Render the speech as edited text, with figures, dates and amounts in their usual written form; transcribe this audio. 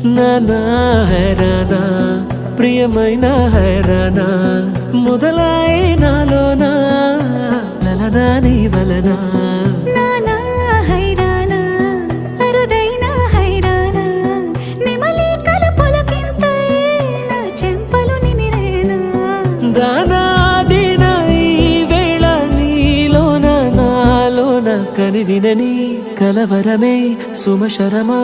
నానా హైరానా ప్రియమైన హైరానా మొదలై నాలోనా లలనా నీ వలనా నానా హైరానా అరుదైన హైరానా నెమలి కలుపులకింతై నా చెంపలు నిమిరేనా దానాదిన ఈ వేళ నీలోన నాలోన కనివినని కలవరమే సుమశరమా